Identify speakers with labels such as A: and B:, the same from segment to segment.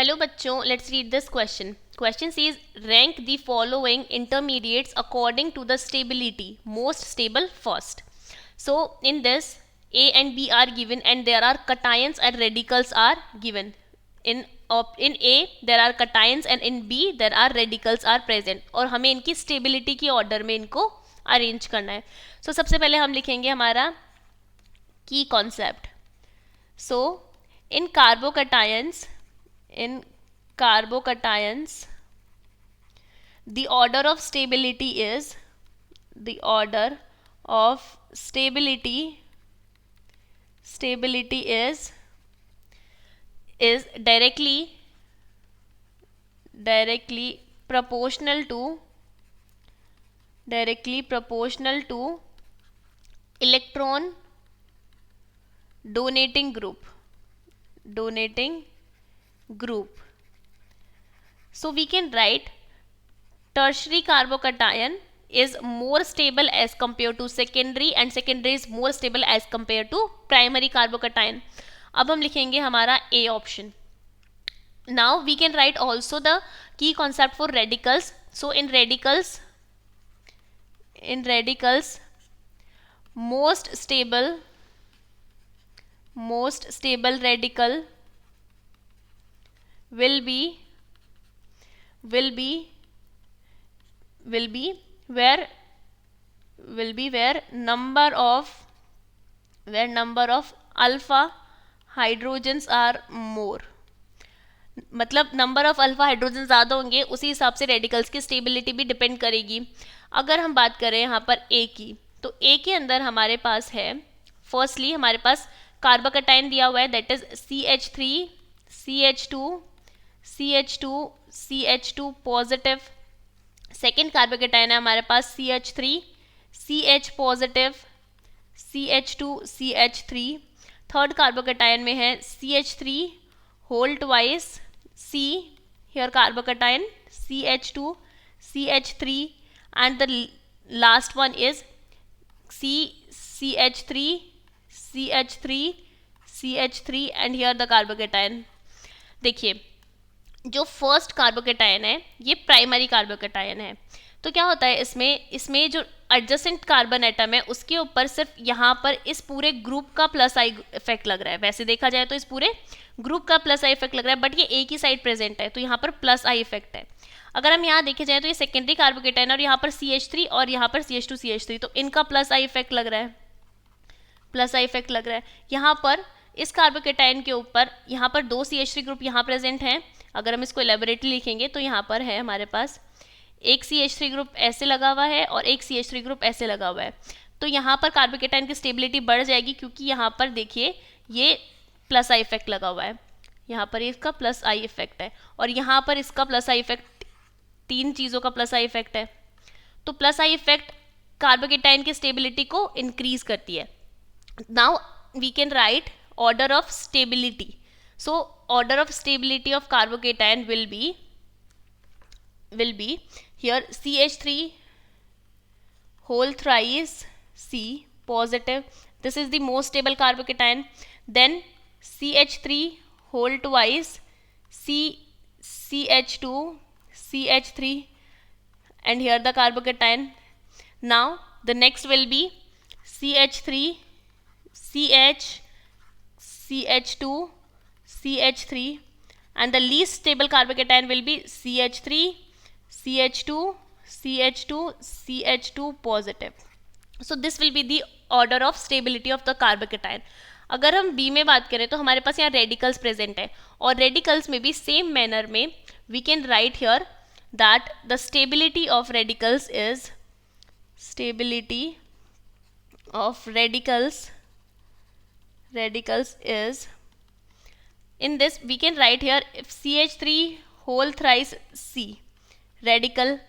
A: Hello बच्चों, let's read this question. Question says rank the following intermediates according to the stability most stable first. So in this A and B are given and there are cations and radicals are given. In A there are cations and in B there are radicals are present और हमें इनकी stability की order में इनको arrange करना है. So सबसे पहले हम लिखेंगे हमारा की concept. So in carbocations the order of stability is directly proportional to electron donating group. So we can write tertiary carbocation is more stable as compared to secondary and secondary is more stable as compared to primary carbocation. अब हम लिखेंगे हमारा A option. Now we can write also the key concept for radicals. So in radicals most stable radical will be where number of alpha hydrogens are more. मतलब number of alpha hydrogen ज़्यादा होंगे उसी हिसाब से radicals की stability भी depend करेगी. अगर हम बात करें यहाँ पर ए की, तो ए के अंदर हमारे पास है फर्स्टली हमारे पास कार्बोकटाइन दिया हुआ है that is CH3 CH2 positive. Second कार्बोकटाइन है हमारे पास CH3 CH positive CH2 CH3. Third कार्बोकटाइन में है CH3 whole twice C, here carbocation CH2 CH3 and the last one is CH3 and here the carbocation. देखिए जो फर्स्ट कार्बोकटाइन है ये primary कार्बोकटाइन है. तो क्या होता है इसमें जो एडजेसेंट कार्बन एटम है उसके ऊपर सिर्फ यहाँ पर इस पूरे ग्रुप का प्लस आई इफेक्ट लग रहा है. वैसे देखा जाए तो इस पूरे ग्रुप का प्लस आई इफेक्ट लग रहा है बट ये एक ही साइड प्रेजेंट है तो यहाँ पर प्लस आई इफेक्ट है. अगर हम यहाँ देखे जाए तो ये सेकेंडरी कार्बोकटाइन और यहाँ पर CH3 और यहाँ पर CH2 CH3 तो इनका प्लस आई इफेक्ट लग रहा है. यहाँ पर इस कार्बोकटाइन के ऊपर यहाँ पर दो CH3 ग्रुप यहाँ प्रेजेंट हैं. अगर हम इसको एलेबोरेटली लिखेंगे तो यहाँ पर है हमारे पास एक CH3 ग्रुप ऐसे लगा हुआ है और एक CH3 ग्रुप ऐसे लगा हुआ है. तो यहाँ पर कार्बोकटाइन की स्टेबिलिटी बढ़ जाएगी क्योंकि यहाँ पर देखिए ये प्लस आई इफेक्ट लगा हुआ है. यहाँ पर इसका प्लस आई इफेक्ट है और यहाँ पर इसका प्लस आई इफेक्ट, तीन चीज़ों का प्लस आई इफेक्ट है. तो प्लस आई इफेक्ट कार्बोकटाइन की स्टेबिलिटी को इंक्रीज करती है. Now we can write order of stability. So order of stability of carbocation will be here CH3 whole thrice C positive, this is the most stable carbocation. Then CH3 whole twice CH2 CH3 and here the carbocation. Now the next will be CH3 CH2 CH3 and the least stable carbocation will be CH3 CH2 positive. So this will be the order of stability of the carbocation. अगर हम B में बात करें तो हमारे पास यहाँ radicals present है और रेडिकल्स में भी सेम मैनर में we can write here that the stability of radicals is in this we can write here if CH3 whole thrice C radical,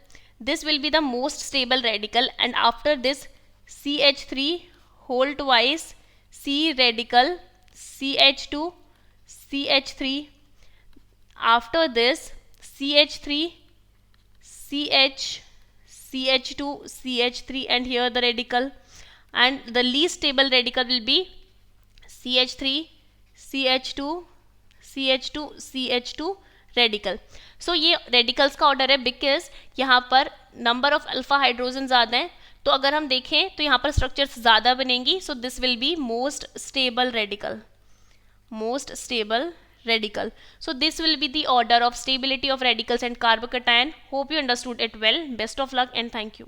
A: this will be the most stable radical and after this CH3 whole twice C radical CH2 CH3 after this CH3 CH2 CH3 and here the radical and the least stable radical will be CH3 CH2 CH2 CH2 radical. So ये radicals का order है because यहाँ पर number of alpha hydrogen ज़्यादा हैं, तो अगर हम देखें तो यहाँ पर स्ट्रक्चर्स ज़्यादा बनेंगी, so this will be most stable radical, most stable radical. So this will be the order of stability of radicals and carbocation. Hope you understood it well. Best of luck and thank you.